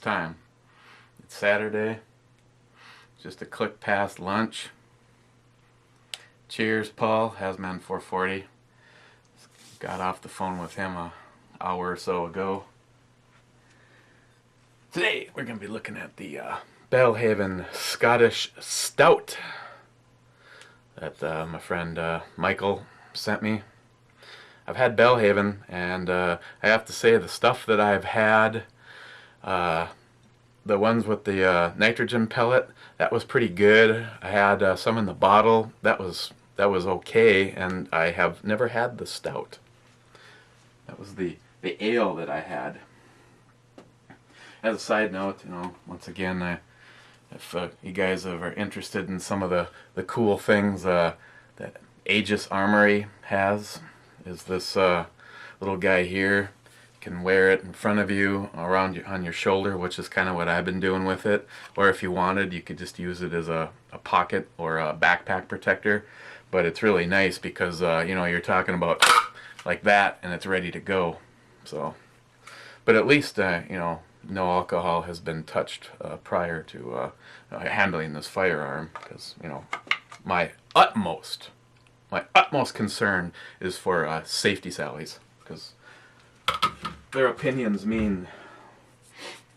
time. It's Saturday, just a click past lunch. Cheers, Paul, Hasman 440. Got off the phone with him an hour or so ago. Today we're going to be looking at the Belhaven Scottish Stout that my friend Michael sent me. I've had Belhaven, and I have to say the stuff that I've had, the ones with the nitrogen pellet, that was pretty good. I had some in the bottle, that was okay, and I have never had the stout. That was the ale that I had. As a side note, once again, if you guys are interested in some of the cool things that Aegis Armory has, is this little guy here. You can wear it in front of you, on your shoulder, which is kind of what I've been doing with it. Or if you wanted, you could just use it as a pocket or a backpack protector. But it's really nice because you're talking about like that, and it's ready to go. So, but at least no alcohol has been touched prior to handling this firearm, because my utmost concern is for safety sallies, because their opinions mean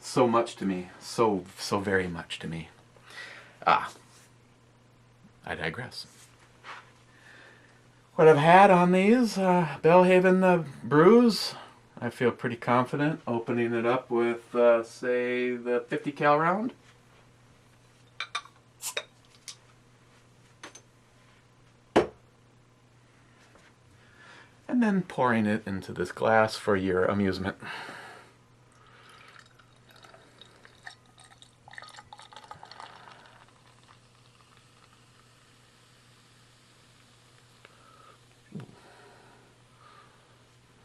so much to me, so very much to me. I digress. What I've had on these Belhaven brews, I feel pretty confident opening it up with, say, the 50 cal round. And then pouring it into this glass for your amusement.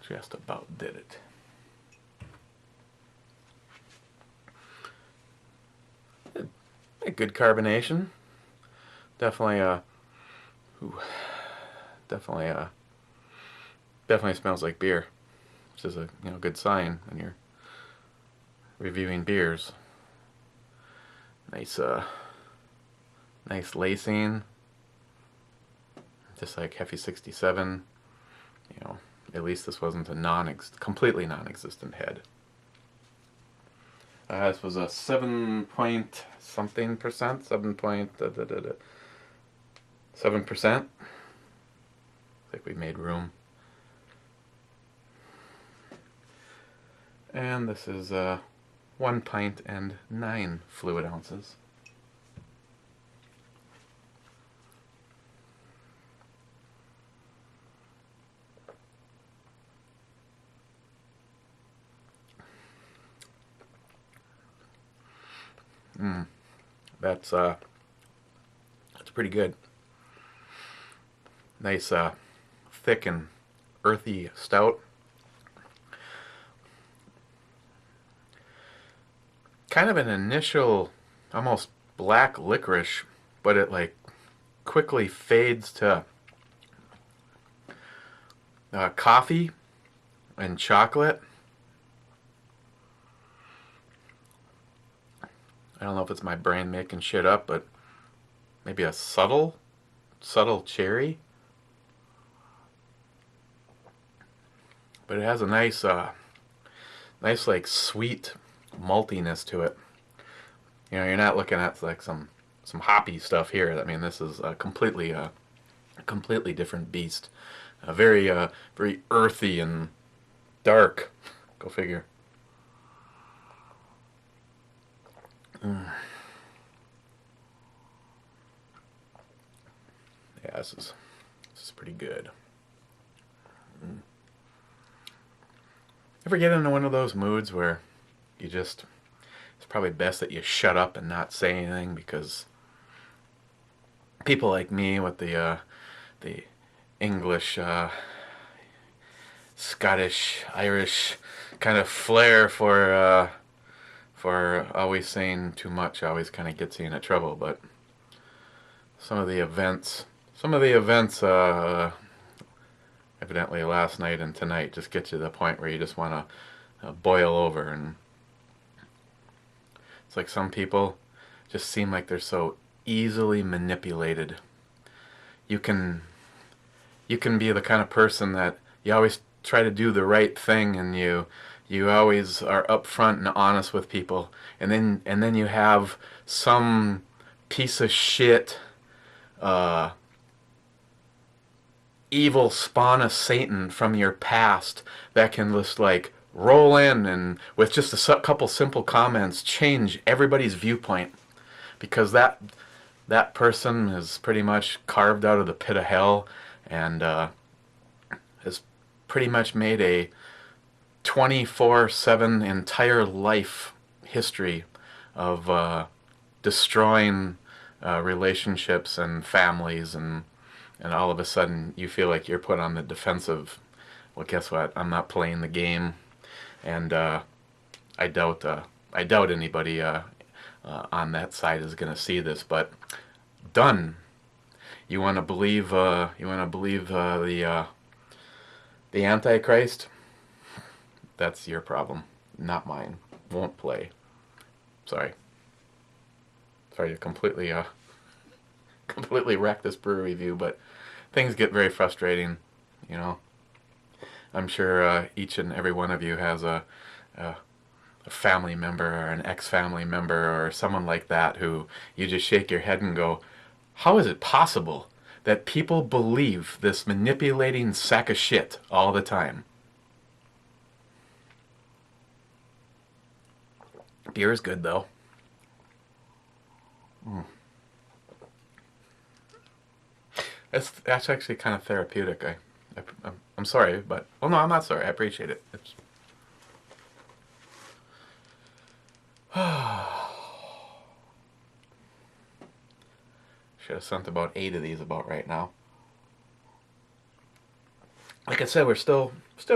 Just about did it. A good carbonation. Definitely smells like beer, which is a good sign when you're reviewing beers. Nice lacing, just like Heffy 67. At least this wasn't a completely non-existent head. This was a 7 point something percent, 7%. I think we made room. And this is 1 pint and 9 fluid ounces. That's pretty good. Nice thick and earthy stout. Kind of an initial almost black licorice, but it like quickly fades to coffee and chocolate. I don't know if it's my brain making shit up, but maybe a subtle cherry. But it has a nice like sweet maltiness to it. You're not looking at like some hoppy stuff here. I mean, this is a completely different beast. Very earthy and dark. Go figure. Yeah, this is pretty good. Ever get into one of those moods where it's probably best that you shut up and not say anything, because people like me with the English, Scottish, Irish kind of flair for always saying too much always kind of gets you into trouble. But some of the events evidently last night and tonight just get you to the point where you just want to boil over. And It's like some people just seem like they're so easily manipulated. You can be the kind of person that you always try to do the right thing, and you always are upfront and honest with people, and then you have some piece of shit evil spawn of Satan from your past that can just like roll in and with just a couple simple comments change everybody's viewpoint, because that person is pretty much carved out of the pit of hell and has pretty much made a 24/7 entire life history of destroying relationships and families, and all of a sudden you feel like you're put on the defensive. Well, guess what? I'm not playing the game, and I doubt anybody on that side is going to see this. But done. You want to believe? The Antichrist? That's your problem, not mine. Won't play. Sorry to completely wreck this brew review, but things get very frustrating, you know. I'm sure each and every one of you has a family member or an ex-family member or someone like that who you just shake your head and go, how is it possible that people believe this manipulating sack of shit all the time? Beer is good, though. That's actually kind of therapeutic. I'm sorry, but... well, no, I'm not sorry. I appreciate it. Should have sent about 8 of these about right now. Like I said, we're still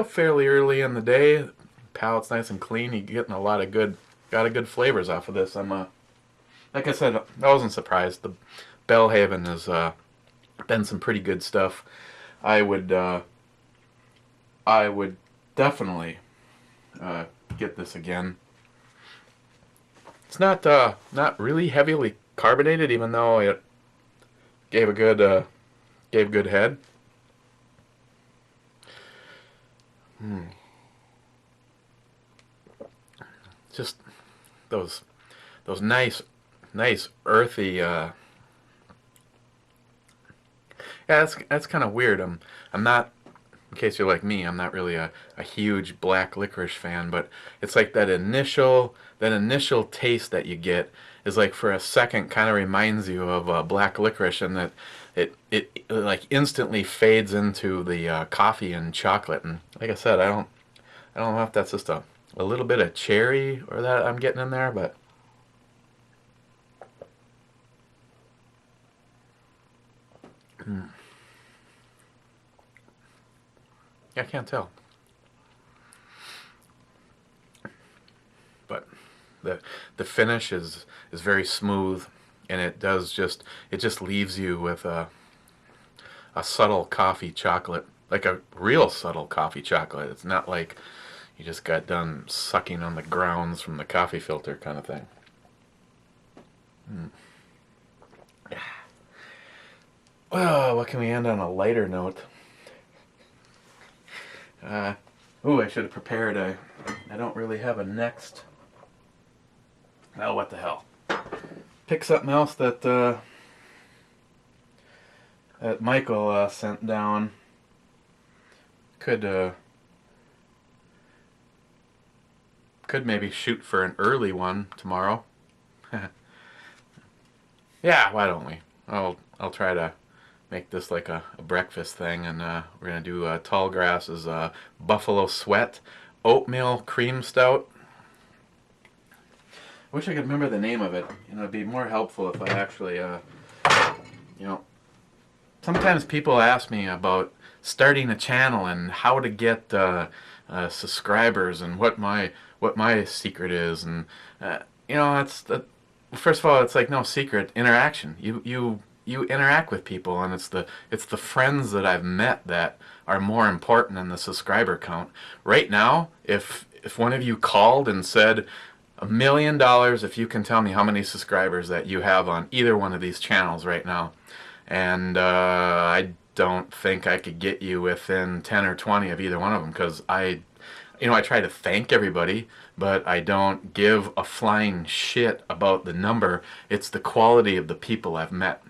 fairly early in the day. Palate's nice and clean. You're getting a lot of good flavors off of this. Like I said, I wasn't surprised. The Belhaven has been some pretty good stuff. I would definitely get this again. It's not really heavily carbonated, even though it gave a good head. Just those nice earthy. Yeah, that's kind of weird. I'm not. In case you're like me, I'm not really a huge black licorice fan, but it's like that initial taste that you get is like for a second kind of reminds you of black licorice, and that it like instantly fades into the coffee and chocolate. And like I said, I don't know if that's just a little bit of cherry or that I'm getting in there, but I can't tell. But the finish is very smooth, and it just leaves you with a subtle coffee chocolate, like a real subtle coffee chocolate. It's not like you just got done sucking on the grounds from the coffee filter kind of thing. Well, what can we end on a lighter note? I should have prepared. I don't really have a next. Oh, what the hell. Pick something else that Michael sent down. Could maybe shoot for an early one tomorrow. Yeah, why don't we? I'll try to make this like a breakfast thing, and we're gonna do Tallgrass's Buffalo Sweat Oatmeal Cream Stout. I wish I could remember the name of it. You know, it'd be more helpful if I actually, you know, sometimes people ask me about starting a channel and how to get subscribers and what my secret is, and you know, first of all, it's like no secret. Interaction. You interact with people, and it's the friends that I've met that are more important than the subscriber count. Right now, if one of you called and said, $1,000,000 if you can tell me how many subscribers that you have on either one of these channels right now. And I don't think I could get you within 10 or 20 of either one of them, because I try to thank everybody, but I don't give a flying shit about the number. It's the quality of the people I've met.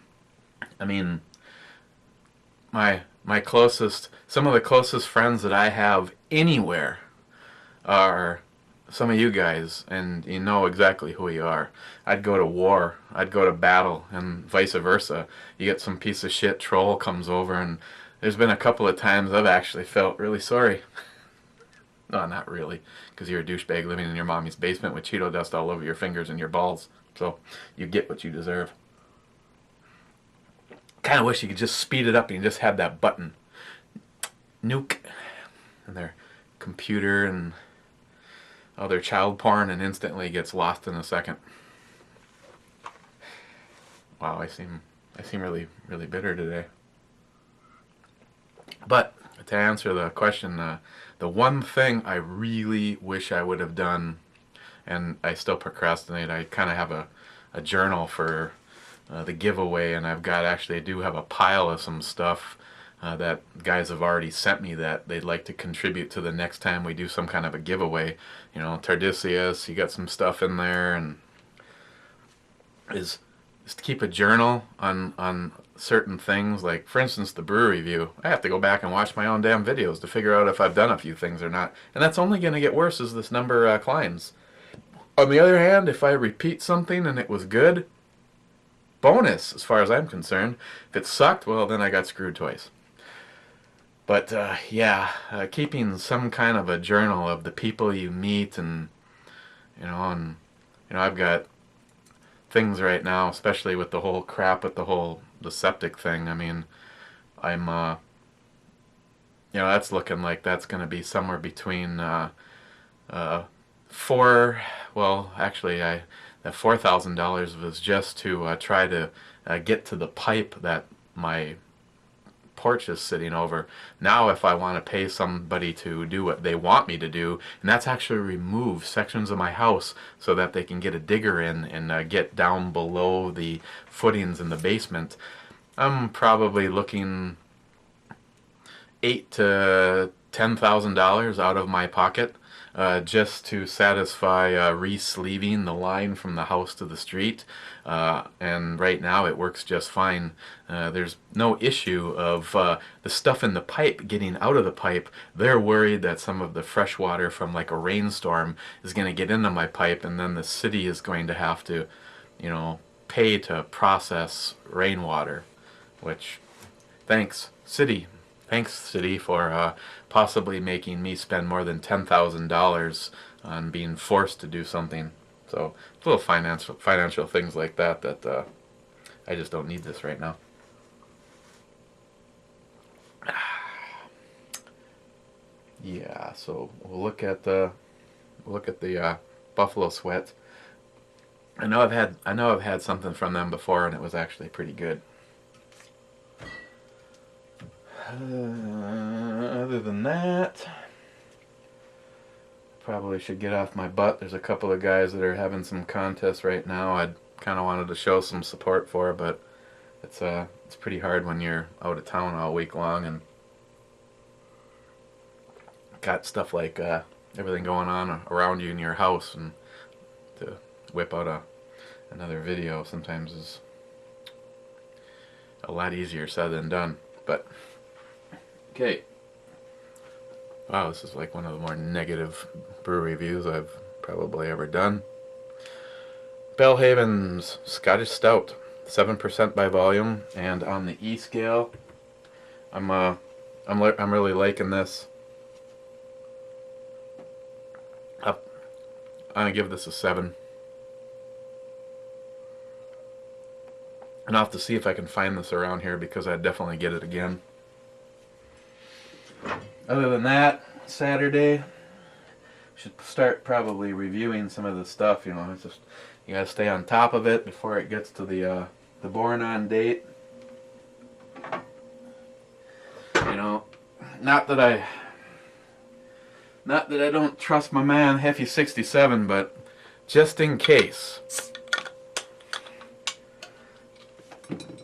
I mean, some of the closest friends that I have anywhere are some of you guys, and you know exactly who you are. I'd go to war, I'd go to battle, and vice versa. You get some piece of shit troll comes over, and there's been a couple of times I've actually felt really sorry. No, not really, because you're a douchebag living in your mommy's basement with Cheeto dust all over your fingers and your balls. So you get what you deserve. Kind of wish you could just speed it up and you just had that button. Nuke. And their computer and other child porn, and instantly gets lost in a second. Wow, I seem really, really bitter today. But to answer the question, the one thing I really wish I would have done, and I still procrastinate, I kind of have a journal for the giveaway, and I do have a pile of some stuff that guys have already sent me that they'd like to contribute to the next time we do some kind of a giveaway. You know, Tardisius, you got some stuff in there, and is to keep a journal on certain things. Like, for instance, the brew review. I have to go back and watch my own damn videos to figure out if I've done a few things or not. And that's only going to get worse as this number climbs. On the other hand, if I repeat something and it was good, bonus as far as I'm concerned. If it sucked, well, then I got screwed twice. But keeping some kind of a journal of the people you meet, and I've got things right now, especially with the whole crap with the septic thing. I mean, I'm that's looking like that's going to be somewhere between that $4,000 was just to try to get to the pipe that my porch is sitting over. Now if I want to pay somebody to do what they want me to do, and that's actually remove sections of my house so that they can get a digger in and get down below the footings in the basement, I'm probably looking $8,000 to $10,000 out of my pocket just to satisfy re-sleeving the line from the house to the street. And right now it works just fine. There's no issue of the stuff in the pipe getting out of the pipe. They're worried that some of the fresh water from like a rainstorm is going to get into my pipe, and then the city is going to have to, pay to process rainwater, which, thanks, city. Thanks, city, for possibly making me spend more than $10,000 on being forced to do something. So little financial things like that I just don't need this right now. Yeah, so we'll look at the Buffalo Sweat. I know I've had something from them before, and it was actually pretty good. Other than that, probably should get off my butt. There's a couple of guys that are having some contests right now I'd kind of wanted to show some support for, but it's pretty hard when you're out of town all week long and got stuff like everything going on around you in your house, and to whip out another video sometimes is a lot easier said than done. But okay. Wow, this is like one of the more negative brew reviews I've probably ever done. Belhaven's Scottish Stout, 7% by volume, and on the E scale, I'm really liking this. I'm gonna give this a 7. And I'll have to see if I can find this around here, because I'd definitely get it again. Other than that, Saturday, should start probably reviewing some of the stuff. It's just, you gotta stay on top of it before it gets to the born on date. Not that I don't trust my man Heffy 67, but just in case,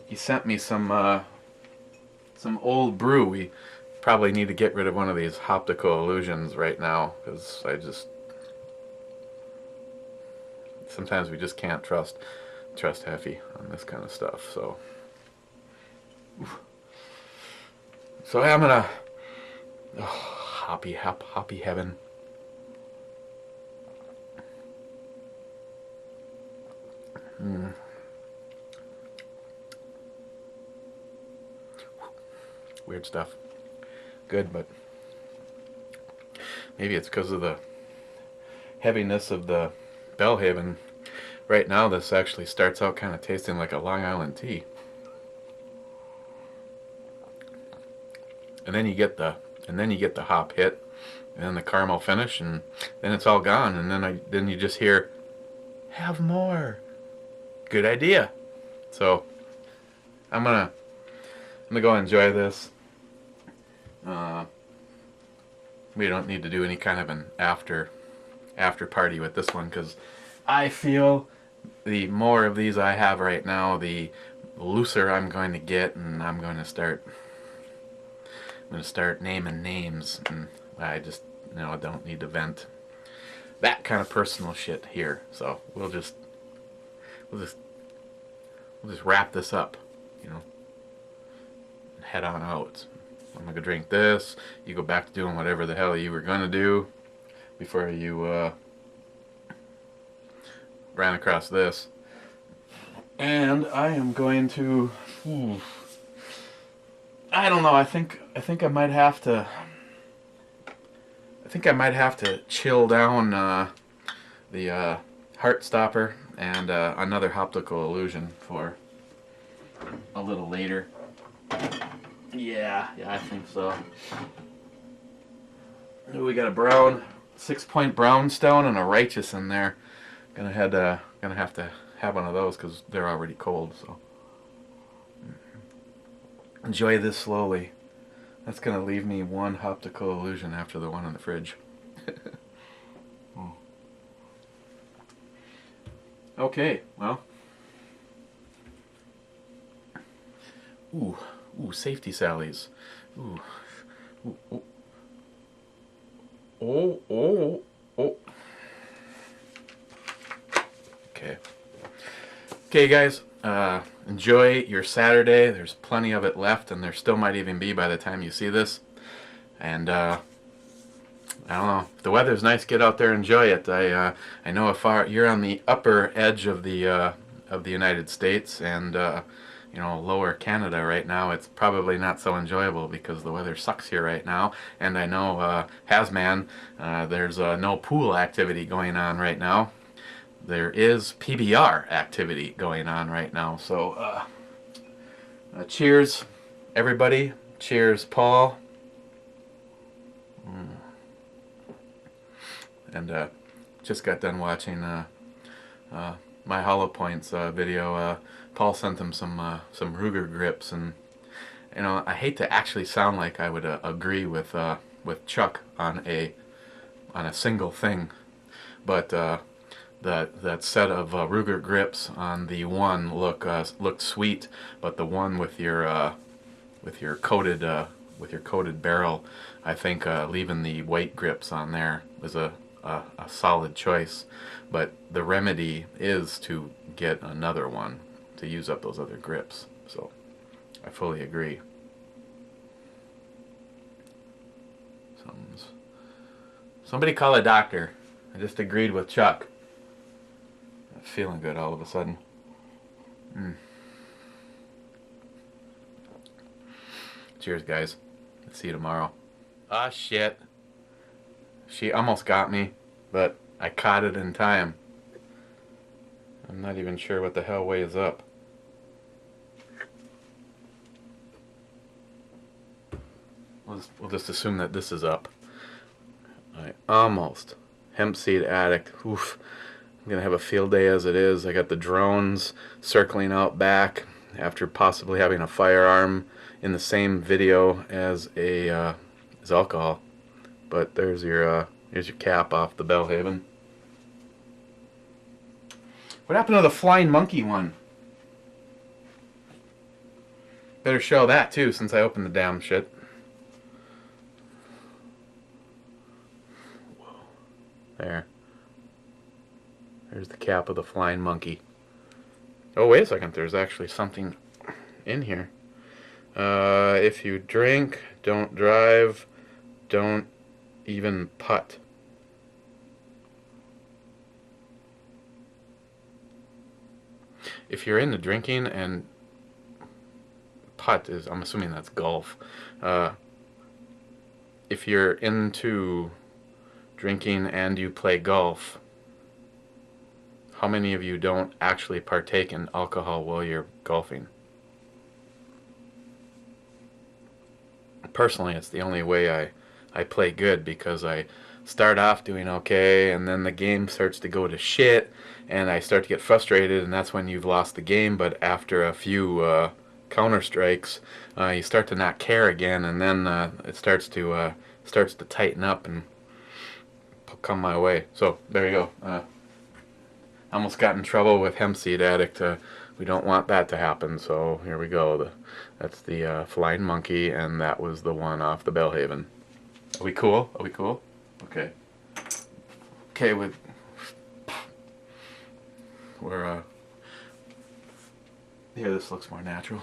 he sent me some old brew. We probably need to get rid of one of these optical illusions right now, because sometimes we just can't trust Heffy on this kind of stuff. So I'm gonna hoppy heaven. Weird stuff. Good, but maybe it's because of the heaviness of the Belhaven. Right now, this actually starts out kind of tasting like a Long Island tea, and then you get the hop hit, and then the caramel finish, and then it's all gone, and then you just hear, "Have more." Good idea. So I'm gonna go enjoy this. We don't need to do any kind of an after party with this one, because I feel the more of these I have right now, the looser I'm going to get, and I'm going to start naming names, and I just don't need to vent that kind of personal shit here. So we'll just wrap this up, and head on out. I'm gonna drink this. You go back to doing whatever the hell you were gonna do before you ran across this. And I am going to. I don't know. I think I might have to. I think I might have to chill down the Heartstopper and another optical illusion for a little later. Yeah, I think so. We got a brown, 6-point brown stone and a righteous in there. Gonna have to have one of those because they're already cold. So enjoy this slowly. That's gonna leave me one optical illusion after the one in the fridge. Okay, well. Ooh, safety sallies. Ooh. Oh. Okay, guys. Enjoy your Saturday. There's plenty of it left, and there still might even be by the time you see this. And I don't know. If the weather's nice, get out there and enjoy it. I know you're on the upper edge of the United States, and lower Canada right now, it's probably not so enjoyable because the weather sucks here right now. And I know Hasman, there's no pool activity going on right now. There is PBR activity going on right now. So cheers, everybody. Cheers, Paul. And just got done watching my Hollow Points video. Paul sent him some Ruger grips, and I hate to actually sound like I would agree with Chuck on a single thing, but that set of Ruger grips on the one looked sweet, but the one with your coated barrel, I think leaving the white grips on there was a solid choice. But the remedy is to get another one to use up those other grips. So I fully agree. Somebody call a doctor. I just agreed with Chuck. I'm feeling good all of a sudden. Cheers, guys. See you tomorrow. Ah, shit. She almost got me, but I caught it in time. I'm not even sure what the hell way is up. We'll just assume that this is up. Almost. Hemp seed addict. Oof. I'm going to have a field day as it is. I got the drones circling out back after possibly having a firearm in the same video as as alcohol. But here's your cap off the Belhaven. What happened to the flying monkey one? Better show that too, since I opened the damn shit. Whoa. There. There's the cap of the flying monkey. Oh, wait a second. There's actually something in here. If you drink, don't drive, don't even putt. If you're into drinking and putt is, I'm assuming that's golf. If you're into drinking and you play golf, how many of you don't actually partake in alcohol while you're golfing? Personally, it's the only way I play good, because I start off doing okay and then the game starts to go to shit and I start to get frustrated, and that's when you've lost the game. But after a few counter strikes, you start to not care again, and then it starts to tighten up and come my way. So there you go. Almost got in trouble with hemp seed addict. We don't want that to happen, so here we go. That's the flying monkey, and that was the one off the Belhaven. Are we cool? Are we cool? Okay. Okay, we're here. This looks more natural.